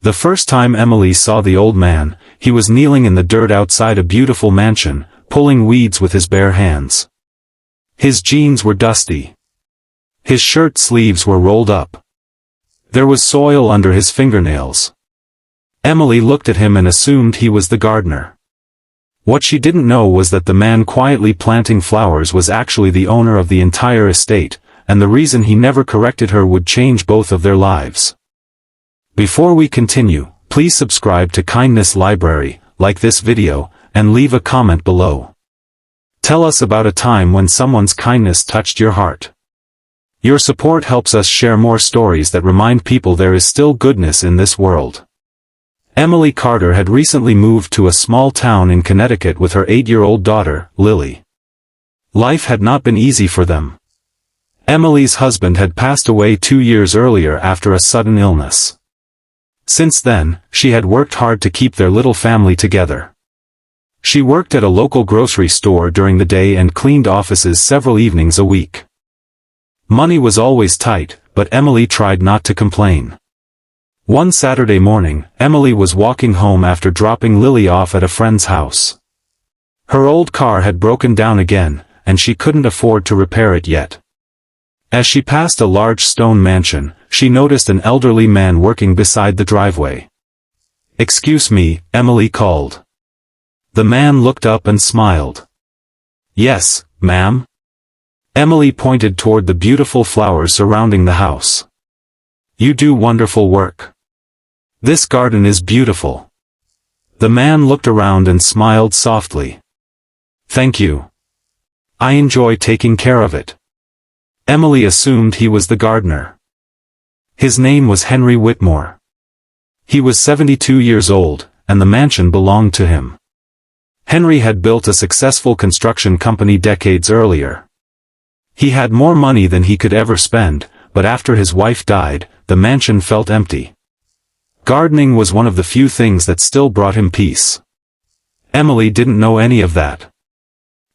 The first time Emily saw the old man, he was kneeling in the dirt outside a beautiful mansion, pulling weeds with his bare hands. His jeans were dusty. His shirt sleeves were rolled up. There was soil under his fingernails. Emily looked at him and assumed he was the gardener. What she didn't know was that the man quietly planting flowers was actually the owner of the entire estate, and the reason he never corrected her would change both of their lives. Before we continue, please subscribe to Kindness Library, like this video, and leave a comment below. Tell us about a time when someone's kindness touched your heart. Your support helps us share more stories that remind people there is still goodness in this world. Emily Carter had recently moved to a small town in Connecticut with her 8-year-old daughter, Lily. Life had not been easy for them. Emily's husband had passed away 2 years earlier after a sudden illness. Since then, she had worked hard to keep their little family together. She worked at a local grocery store during the day and cleaned offices several evenings a week. Money was always tight, but Emily tried not to complain. One Saturday morning, Emily was walking home after dropping Lily off at a friend's house. Her old car had broken down again, and she couldn't afford to repair it yet. As she passed a large stone mansion, she noticed an elderly man working beside the driveway. "Excuse me," Emily called. The man looked up and smiled. "Yes, ma'am." Emily pointed toward the beautiful flowers surrounding the house. "You do wonderful work. This garden is beautiful." The man looked around and smiled softly. "Thank you. I enjoy taking care of it." Emily assumed he was the gardener. His name was Henry Whitmore. He was 72 years old, and the mansion belonged to him. Henry had built a successful construction company decades earlier. He had more money than he could ever spend, but after his wife died, the mansion felt empty. Gardening was one of the few things that still brought him peace. Emily didn't know any of that.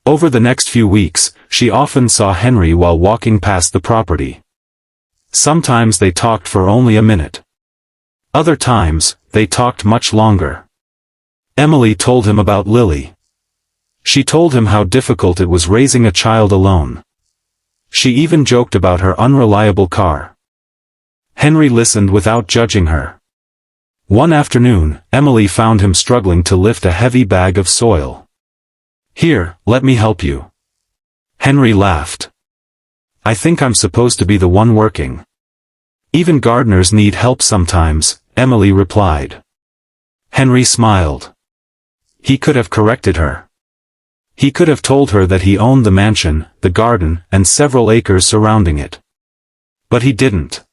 Over the next few weeks, she often saw Henry while walking past the property. Sometimes they talked for only a minute. Other times, they talked much longer. Emily told him about Lily. She told him how difficult it was raising a child alone. She even joked about her unreliable car. Henry listened without judging her. One afternoon, Emily found him struggling to lift a heavy bag of soil. "Here, let me help you." Henry laughed. "I think I'm supposed to be the one working." "Even gardeners need help sometimes," Emily replied. Henry smiled. He could have corrected her. He could have told her that he owned the mansion, the garden, and several acres surrounding it. But he didn't.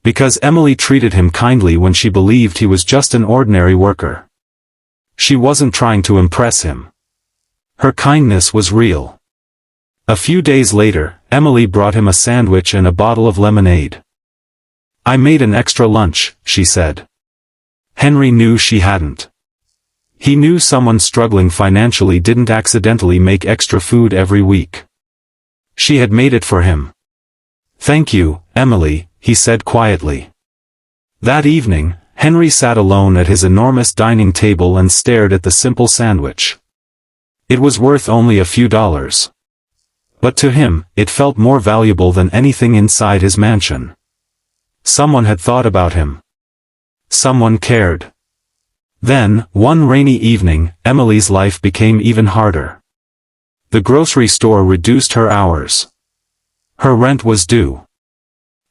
Because Emily treated him kindly when she believed he was just an ordinary worker. She wasn't trying to impress him. Her kindness was real. A few days later, Emily brought him a sandwich and a bottle of lemonade. "I made an extra lunch," she said. Henry knew she hadn't. He knew someone struggling financially didn't accidentally make extra food every week. She had made it for him. "Thank you, Emily," he said quietly. That evening, Henry sat alone at his enormous dining table and stared at the simple sandwich. It was worth only a few dollars. But to him, it felt more valuable than anything inside his mansion. Someone had thought about him. Someone cared. Then, one rainy evening, Emily's life became even harder. The grocery store reduced her hours. Her rent was due.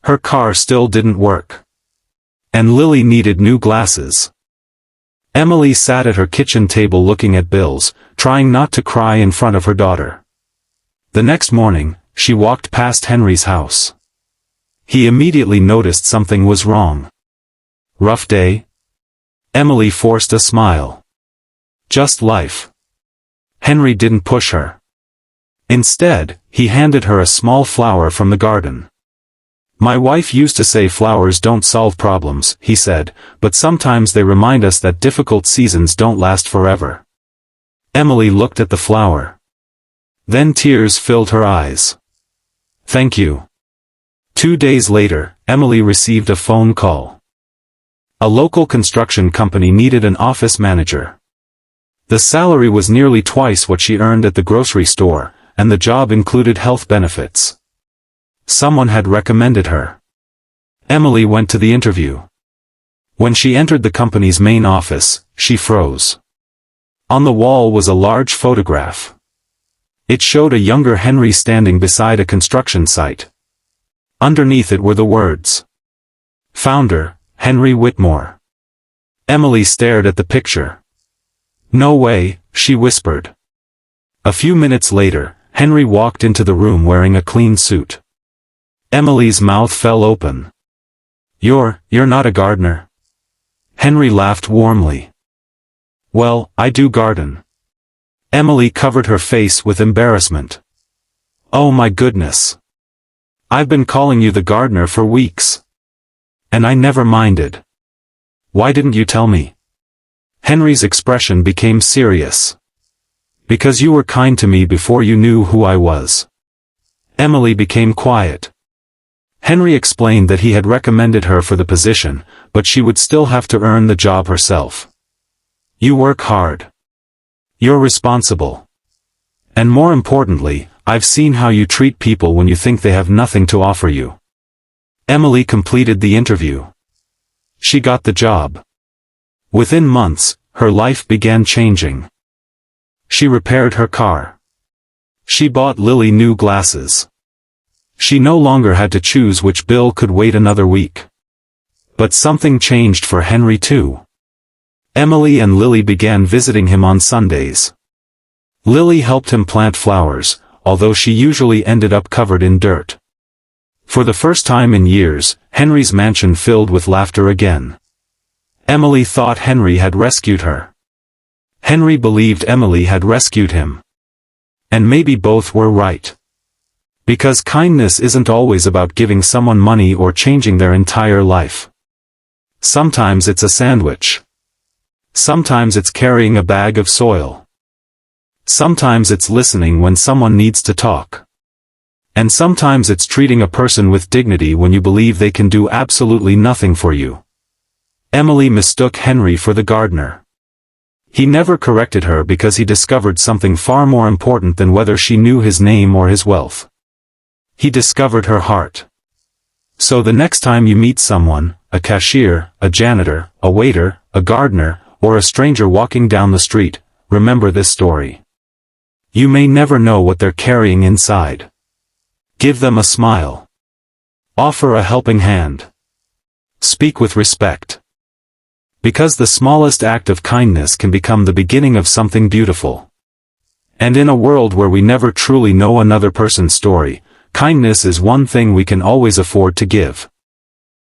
Her car still didn't work. And Lily needed new glasses. Emily sat at her kitchen table looking at bills, trying not to cry in front of her daughter. The next morning, she walked past Henry's house. He immediately noticed something was wrong. "Rough day?" Emily forced a smile. "Just life." Henry didn't push her. Instead, he handed her a small flower from the garden. "My wife used to say flowers don't solve problems," he said, "but sometimes they remind us that difficult seasons don't last forever." Emily looked at the flower. Then tears filled her eyes. "Thank you." 2 days later, Emily received a phone call. A local construction company needed an office manager. The salary was nearly twice what she earned at the grocery store, and the job included health benefits. Someone had recommended her. Emily went to the interview. When she entered the company's main office, she froze. On the wall was a large photograph. It showed a younger Henry standing beside a construction site. Underneath it were the words, "Founder, Henry Whitmore." Emily stared at the picture. "No way," she whispered. A few minutes later, Henry walked into the room wearing a clean suit. Emily's mouth fell open. You're not a gardener?" Henry laughed warmly. "Well, I do garden." Emily covered her face with embarrassment. "Oh my goodness. I've been calling you the gardener for weeks. And I never minded. Why didn't you tell me?" Henry's expression became serious. "Because you were kind to me before you knew who I was." Emily became quiet. Henry explained that he had recommended her for the position, but she would still have to earn the job herself. "You work hard. You're responsible. And more importantly, I've seen how you treat people when you think they have nothing to offer you." Emily completed the interview. She got the job. Within months, her life began changing. She repaired her car. She bought Lily new glasses. She no longer had to choose which bill could wait another week. But something changed for Henry too. Emily and Lily began visiting him on Sundays. Lily helped him plant flowers, although she usually ended up covered in dirt. For the first time in years, Henry's mansion filled with laughter again. Emily thought Henry had rescued her. Henry believed Emily had rescued him. And maybe both were right. Because kindness isn't always about giving someone money or changing their entire life. Sometimes it's a sandwich. Sometimes it's carrying a bag of soil. Sometimes it's listening when someone needs to talk. And sometimes it's treating a person with dignity when you believe they can do absolutely nothing for you. Emily mistook Henry for the gardener. He never corrected her because he discovered something far more important than whether she knew his name or his wealth. He discovered her heart. So the next time you meet someone, a cashier, a janitor, a waiter, a gardener, or a stranger walking down the street, remember this story. You may never know what they're carrying inside. Give them a smile. Offer a helping hand. Speak with respect. Because the smallest act of kindness can become the beginning of something beautiful. And in a world where we never truly know another person's story, kindness is one thing we can always afford to give.